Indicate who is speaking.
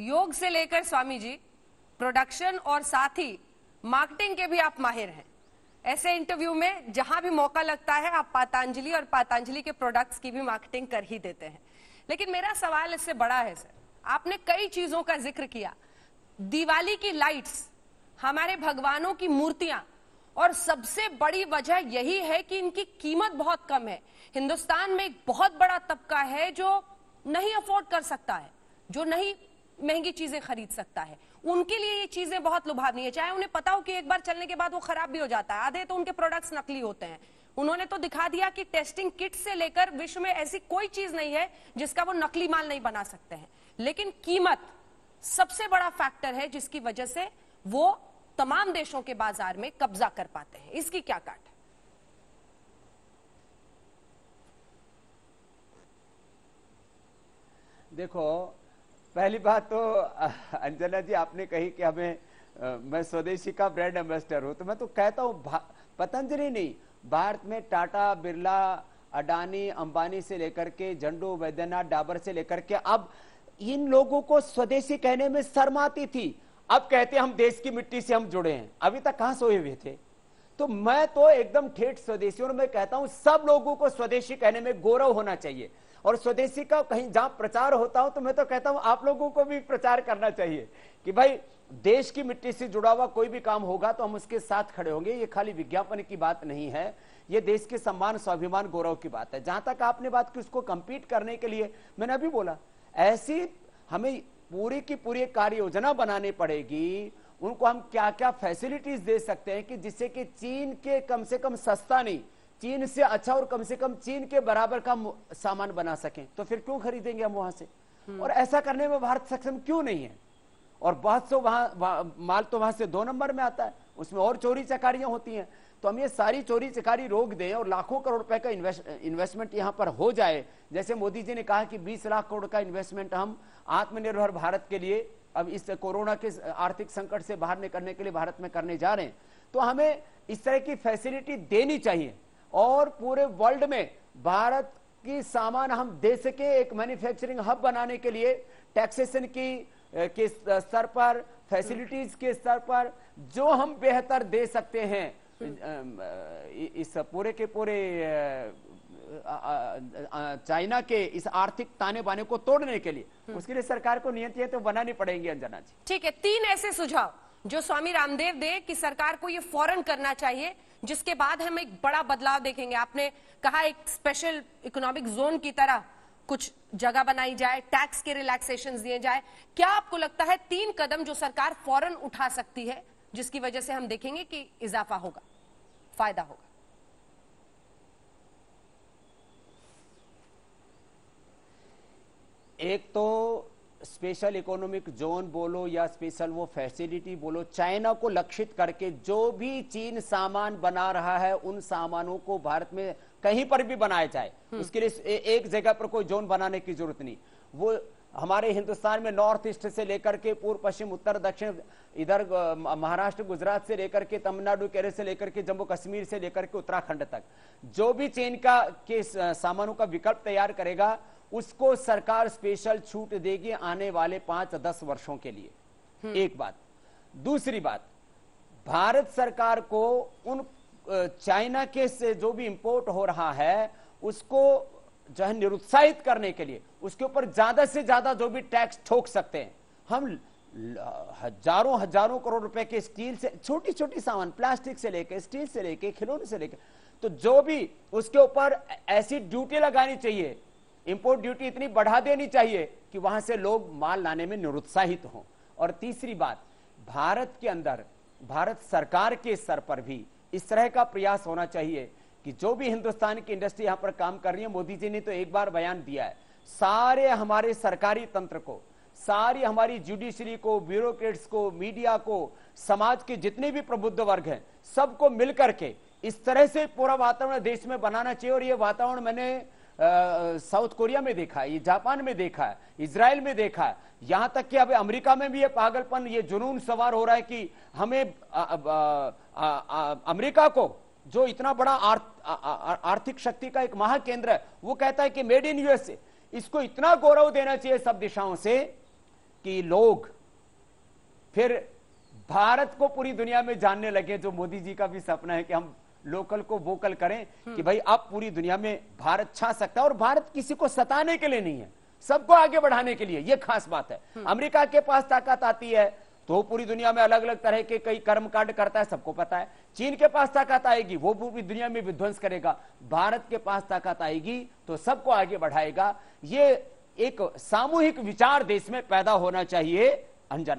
Speaker 1: योग से लेकर स्वामी जी प्रोडक्शन और साथ ही मार्केटिंग के भी आप माहिर हैं। ऐसे इंटरव्यू में जहां भी मौका लगता है आप पतंजलि और पतंजलि के प्रोडक्ट्स की भी मार्केटिंग कर ही देते हैं। लेकिन मेरा सवाल इससे बड़ा है सर, आपने कई चीजों का जिक्र किया, दिवाली की लाइट्स, हमारे भगवानों की मूर्तियां, और सबसे बड़ी वजह यही है कि इनकी कीमत बहुत कम है। हिंदुस्तान में एक बहुत बड़ा तबका है जो नहीं अफोर्ड कर सकता है, जो नहीं महंगी चीजें खरीद सकता है, उनके लिए ये चीजें बहुत लुभावनी है। चाहे उन्हें पता हो कि एक बार चलने के बाद वो खराब भी हो जाता है, आधे तो उनके प्रोडक्ट्स नकली होते हैं। उन्होंने तो दिखा दिया कि टेस्टिंग किट से लेकर विश्व में ऐसी कोई चीज नहीं है जिसका वो नकली माल नहीं बना सकते हैं। लेकिन कीमत सबसे बड़ा फैक्टर है जिसकी वजह से वो तमाम देशों के बाजार में कब्जा कर पाते हैं। इसकी क्या काट है?
Speaker 2: देखो, पहली बात तो अंजना जी आपने कही कि मैं स्वदेशी का ब्रांड एम्बेसडर हूं, तो मैं तो कहता हूं पतंजलि नहीं, भारत में टाटा, बिरला, अडानी, अंबानी से लेकर के झंडू, वैद्यनाथ, डाबर से लेकर के अब इन लोगों को स्वदेशी कहने में शर्म आती थी। अब कहते हम देश की मिट्टी से हम जुड़े हैं, अभी तक कहां सोए हुए थे। तो मैं तो एकदम ठेठ स्वदेशी, और मैं कहता हूं सब लोगों को स्वदेशी कहने में गौरव होना चाहिए। और स्वदेशी का कहीं जहां प्रचार होता हो तो मैं तो कहता हूं आप लोगों को भी प्रचार करना चाहिए कि भाई देश की मिट्टी से जुड़ा हुआ कोई भी काम होगा तो हम उसके साथ खड़े होंगे। ये खाली विज्ञापन की बात नहीं है, ये देश के सम्मान, स्वाभिमान, गौरव की बात है। जहां तक आपने बात की उसको कंपीट करने के लिए, मैंने अभी बोला, ऐसी हमें पूरी की पूरी कार्य योजना बनानी पड़ेगी। उनको हम क्या क्या फैसिलिटीज दे सकते हैं कि जिससे कि चीन के कम से कम सस्ता नहीं, चीन से अच्छा और कम से कम चीन के बराबर का सामान बना सकें। तो फिर क्यों खरीदेंगे हम वहां से? और ऐसा करने में भारत सक्षम क्यों नहीं है? और बहुत से वहां माल तो वहां से 2 नंबर में आता है, उसमें और चोरी चकारियां होती हैं। तो हम ये सारी चोरी चकारी रोक दें और लाखों करोड़ रुपए का इन्वेस्टमेंट यहां पर हो जाए। जैसे मोदी जी ने कहा कि 20 लाख करोड़ का इन्वेस्टमेंट हम आत्मनिर्भर भारत के लिए, अब इस कोरोना के आर्थिक संकट से बाहर निकलने के लिए भारत में करने जा रहे हैं। तो हमें इस तरह की फैसिलिटी देनी चाहिए और पूरे वर्ल्ड में भारत की सामान हम दे सके। एक मैन्युफैक्चरिंग हब बनाने के लिए टैक्सेशन के स्तर पर, फैसिलिटीज के स्तर पर जो हम बेहतर दे सकते हैं इस पूरे के पूरे चाइना के इस आर्थिक ताने बाने को तोड़ने के लिए, उसके लिए सरकार को नीतियां तो बनानी पड़ेंगी। अंजना जी,
Speaker 1: ठीक है, 3 ऐसे सुझाव जो स्वामी रामदेव दे कि सरकार को ये फौरन करना चाहिए, जिसके बाद हम एक बड़ा बदलाव देखेंगे। आपने कहा एक स्पेशल इकोनॉमिक जोन की तरह कुछ जगह बनाई जाए, टैक्स के रिलैक्सेशन दिए जाए। क्या आपको लगता है 3 कदम जो सरकार फौरन उठा सकती है जिसकी वजह से हम देखेंगे कि इजाफा होगा, फायदा होगा?
Speaker 2: एक तो स्पेशल इकोनॉमिक जोन बोलो या स्पेशल वो फैसिलिटी बोलो, चाइना को लक्षित करके जो भी चीन सामान बना रहा है उन सामानों को भारत में कहीं पर भी बनाया जाए। उसके लिए एक जगह पर कोई जोन बनाने की जरूरत नहीं। वो हमारे हिंदुस्तान में नॉर्थ ईस्ट से लेकर के पूर्व पश्चिम उत्तर दक्षिण, इधर महाराष्ट्र गुजरात से लेकर के तमिलनाडु, केरल से लेकर के जम्मू कश्मीर से लेकर के उत्तराखंड तक जो भी चीन के सामानों का विकल्प तैयार करेगा उसको सरकार स्पेशल छूट देगी आने वाले 5-10 वर्षों के लिए। एक बात। दूसरी बात, भारत सरकार को उन चाइना के से जो भी इंपोर्ट हो रहा है उसको जो है निरुत्साहित करने के लिए उसके ऊपर ज्यादा से ज्यादा जो भी टैक्स ठोक सकते हैं। हम हजारों करोड़ रुपए के स्टील से, छोटी छोटी सामान, प्लास्टिक से लेकर, स्टील से लेकर, खिलौने से लेकर, तो जो भी उसके ऊपर ऐसी ड्यूटी लगानी चाहिए, इंपोर्ट ड्यूटी इतनी बढ़ा देनी चाहिए कि वहां से लोग माल लाने में निरुत्साहित हों। और तीसरी बात, भारत के अंदर भारत सरकार के स्तर पर भी इस तरह का प्रयास होना चाहिए कि जो भी हिंदुस्तान की इंडस्ट्री यहां पर काम कर रही है, मोदी जी ने तो एक बार बयान दिया है, सारे हमारे सरकारी तंत्र को, सारी हमारी जुडिशरी को, ब्यूरोक्रेट्स को, मीडिया को, समाज के जितने भी प्रबुद्ध वर्ग हैं, सबको मिलकर के इस तरह से पूरा वातावरण देश में बनाना चाहिए। और ये वातावरण मैंने साउथ कोरिया में देखा है, ये जापान में देखा है, इजराइल में देखा है, यहां तक कि अब अमेरिका में भी ये पागलपन, ये जुनून सवार हो रहा है कि हमें अमेरिका को जो इतना बड़ा आर्थिक शक्ति का एक महाकेंद्र है, वो कहता है कि मेड इन यूएसए, इसको इतना गौरव देना चाहिए सब दिशाओं से कि लोग फिर भारत को पूरी दुनिया में जानने लगे, जो मोदी जी का भी सपना है कि हम लोकल को वोकल करें कि भाई अब पूरी दुनिया में भारत छा सकता है। और भारत किसी को सताने के लिए नहीं है, सबको आगे बढ़ाने के लिए, यह खास बात है। अमेरिका के पास ताकत आती है तो पूरी दुनिया में अलग अलग तरह के कई कर्मकांड करता है, सबको पता है। चीन के पास ताकत आएगी, वो पूरी दुनिया में विध्वंस करेगा। भारत के पास ताकत आएगी तो सबको आगे बढ़ाएगा। ये एक सामूहिक विचार देश में पैदा होना चाहिए। अंजना,